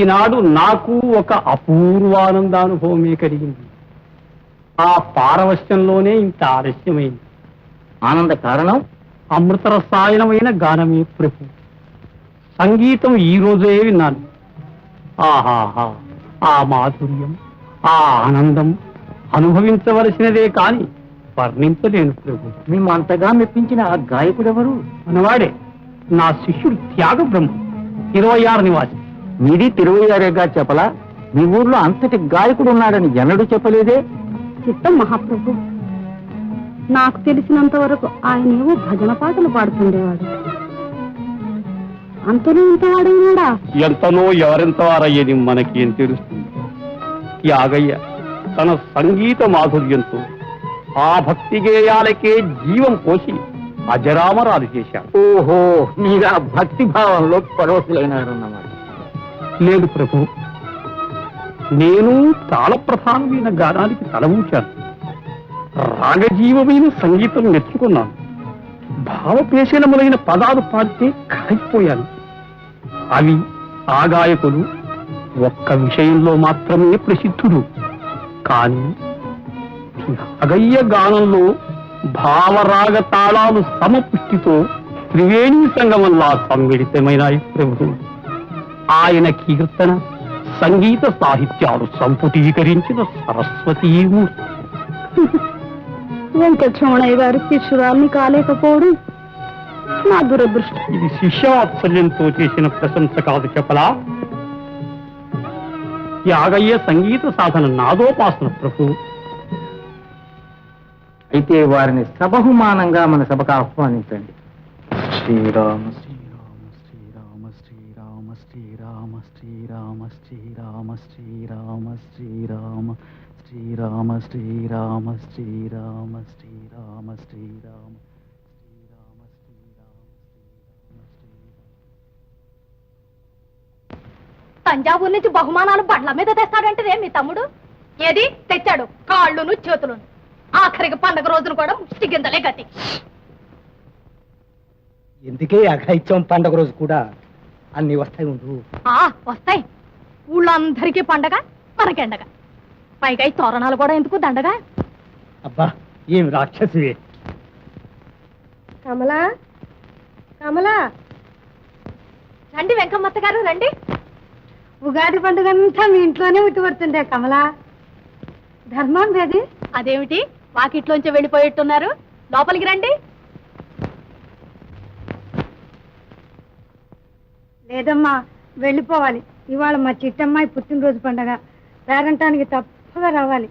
ఈనాడు నాకు ఒక అపూర్వానందానుభవమే కలిగింది. ఆ పారవశ్యంలోనే ఇంత ఆలస్యమైంది. ఆనంద కారణం అమృతరసాయనమైన గానమే ప్రభు. సంగీతం ఈ రోజే విన్నాను. ఆహాహా, ఆ మాధుర్యం, ఆ ఆనందం అనుభవించవలసినదే కాని వర్ణించలేను ప్రభు. మేము అంతగా మెప్పించిన ఆ గాయకుడెవరు? మనవాడే, నా శిష్యుడు త్యాగ బ్రహ్మ, 26 నివాసి. మీది తిరువయ్యారేగా చెప్పలా? మీ ఊర్లో అంతటి గాయకుడు ఉన్నాడని ఎన్నడూ చెప్పలేదే? చిత్తం మహాప్రభు, నాకు తెలిసినంత వరకు ఆయన ఏవో భజన పాటలు పాడుతుండేవాడు. అంతలో ఇంతవాడైనాడా? ఎంతనో ఎవరెంత వారయ్యేది మనకేం తెలుస్తుంది. త్యాగయ్య తన సంగీత మాధుర్యంతో ఆ భక్తి గేయాలకే జీవం పోసి అజరామరాలు చేశాడు. ఓహో, మీరు ఆ భక్తి భావంలో పరవశులైనారన్నమాట. లేదు ప్రభు, నేను తాళప్రధానమైన గానానికి తల ఉంచాను. రాగజీవమైన సంగీతం మెచ్చుకున్నాను. భావపేషణములైన పదాలు పాడితే కరిగిపోయాను. అవి ఆ గాయకులు ఒక్క విషయంలో మాత్రమే ప్రసిద్ధుడు. కానీ త్యాగయ్య గానంలో భావరాగ తాళాలు సమపుష్టితో త్రివేణి సంగమంలా సమ్మిళితమైనాయి ప్రభు. ఆయన కీర్తన సంగీత సాహిత్యాలు సంపుటీకరించిన సరస్వతీమూర్తి. వెంకటరమణయ్య గారి శిష్యురాల్ని కాలేకపోవడం నా దురదృష్టం. ఇది శిష్యవాత్సల్యంతో చేసిన ప్రశంస కాదు చెప్పలా. త్యాగయ్య సంగీత సాధన నాదోపాసన ప్రభు. అయితే వారిని సబహుమానంగా మన సభకు ఆహ్వానించండి. శ్రీరామ శ్రీరామ శ్రీరామ శ్రీరామ శ్రీరామ శ్రీరామ శ్రీరామ శ్రీరామ శ్రీరామ శ్రీరామ శ్రీరామ శ్రీరామ శ్రీరామ శ్రీరామ తంజావూరు నుంచి బహుమానాలు బండ్ల మీద తెస్తాడంటే మీ తమ్ముడు. ఏది తెచ్చాడు? కాళ్ళును చేతులను. ఆఖరికి పండగ రోజును కూడా ముష్టి గిందలే గతి. ఎందుకే అఘాయిత్యం పండగ రోజు కూడా అన్ని వస్తాయి ఉండు. వస్తాయి. ఊళ్ళందరికీ పండగ, మనకెండగ. పైగా ఈ తోరణాలు కూడా ఎందుకు దండగా? అబ్బా, ఏం రాక్షసివే. కమలా, కమలా, రండి వెంకమ్మత్త గారు రండి. ఉగాది పండుగ అంతా మీ ఇంట్లోనే ఉట్టిపడుతుండే కమలా. ధర్మం వేది? అదేమిటి వాకిట్లోంచి వెళ్ళిపోయేట్టున్నారు? లోపలికి రండి. లేదమ్మా, వెళ్ళిపోవాలి. ఇవాళ మా చిట్టమ్మాయి పుట్టినరోజు పండగ. పేరంటానికి తప్పగా రావాలి.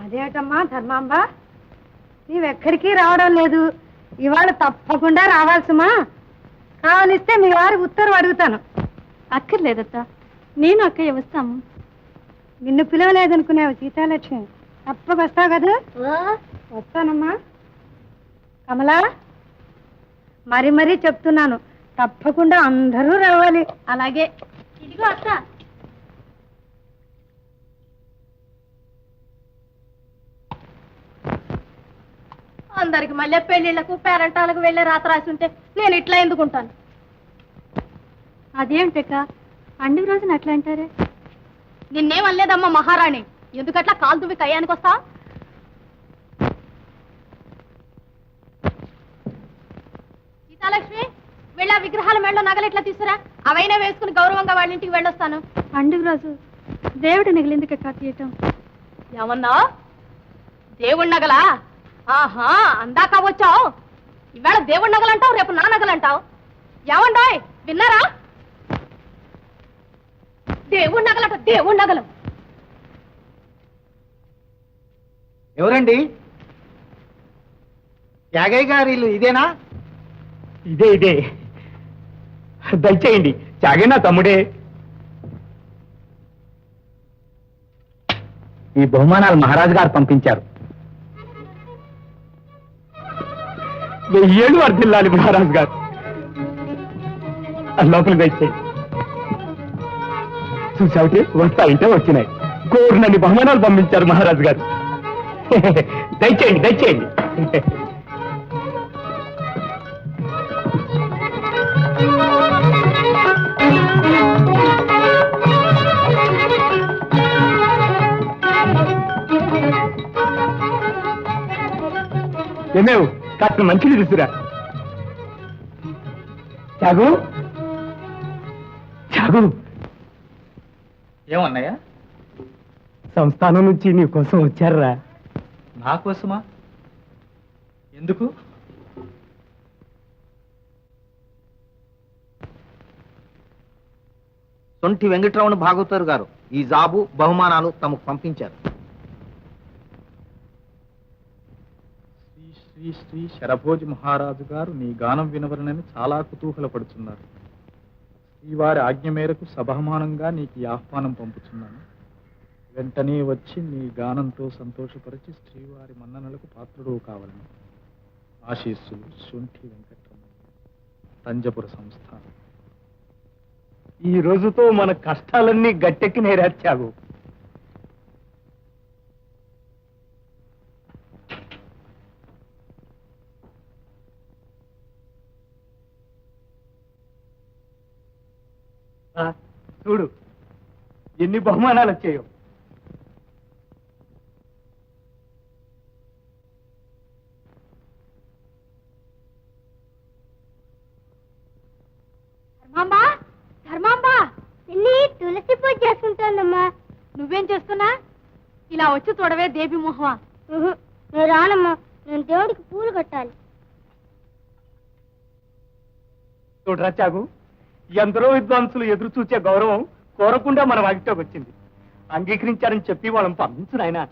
అదేటమ్మా ధర్మాంబ, నీవెక్కడికి రావడం లేదు. ఇవాళ తప్పకుండా రావాల్సిమా. కావలిస్తే మీ వారి ఉత్తర్వు అడుగుతాను. అక్కర్లేదత్తా, నేను అక్కయ్య వస్తాము. నిన్ను పిలవలేదనుకునేవు సీతాలక్ష్మి. తప్పక వస్తావు కదా? వస్తానమ్మా. కమలా, మరి మరీ చెప్తున్నాను, తప్పకుండా అందరూ రావాలి. అలాగే. ఇదిగో అత్త. అందరికి మళ్ళీ పెళ్లిళ్లకు పేరంటాలకు వెళ్ళే రాత రాసి ఉంటే నేను ఇట్లా ఎందుకుంటాను? అదేమిటక్క పండుగ రోజున అట్లా అంటారే? నిన్నేమనలేదమ్మా మహారాణి. ఎందుకట్లా కాలు దువ్వి కయ్యానికి వస్తా? సీతాలక్ష్మి, వెళ్ళా విగ్రహాల మెడలో నగలు ఎట్లా తీసుకురా. అవైనా వేసుకుని గౌరవంగా వాళ్ళ ఇంటికి వెళ్ళొస్తాను. పండుగ రోజు దేవుడు నగిలిందుకు తీయటం. ఏమన్నా? దేవుడి నగలా? ఆహా, అందాక వచ్చావు. ఇవాళ దేవుడి నగలంటావు, రేపు నా నగలంటావు. ఏమండాయ్, విన్నారా? దేవుడి నగలట, దేవుడి నగలు. ఎవరండి? త్యాగయ్య గారి ఇల్లు ఇదేనా? ఇదే ఇదే, దయచేయండి. త్యాగయ్య నా తమ్ముడే. ఈ బహుమానాలు మహారాజు గారు పంపించారు. 1000 ఏళ్ళు వర్ధిల్లాలి మహారాజు గారు. లోపలికి దయచేయండి. చూసావుటే వస్తాయింటే వచ్చినాయి. కోరినన్ని బహుమానాలు పంపించారు మహారాజు గారు. దయచేయండి దయచేయండి. ఏమేవు కాస్త మంచిది తీసురా. చాగు చాగు, ఏమన్నాయా? సంస్థానం నుంచి నీ కోసం వచ్చారా? నా కోసమా? ఎందుకు? సొంటి వెంకటరమణ భాగవతారు గారు ఈ జాబు బహుమానాలు తమకు పంపించారు. శ్రీ శ్రీ శ్రీ శరభోజి మహారాజు గారు నీ గానం వినవలనని చాలా కుతూహలపడుతున్నారు. శ్రీవారి ఆజ్ఞ మేరకు సబహమానంగా నీకు ఈ ఆహ్వానం పంపుతున్నాను. వెంటనే వచ్చి నీ గానంతో సంతోషపరిచి శ్రీవారి మన్ననలకు పాత్రుడు కావాలని. ఆశీస్సులు, శొంఠి వెంకటరమణ, తంజపుర సంస్థానం. ఈ రోజుతో మన కష్టాలన్నీ గట్టెక్కినేరా చాగు. చూడు ఎన్ని బహుమానాలు వచ్చాయో. ధర్మాంబా, ధర్మాంబా, పిన్ని తులసి పూజ చేసుకుంటానమ్మా. నువ్వేం చేస్తున్నా? ఇలా వచ్చి చూడవే దేవి మొహమా. నేను రానమ్మా, నేను దేవుడికి పూలు కట్టాలి. చూడరా చాగు, ఎందరో విద్వాంసులు ఎదురు చూసే గౌరవం కోరకుండా మన వాకిట్లోకి వచ్చింది. అంగీకరించారని చెప్పి వాళ్ళని పంపించు నాయనా.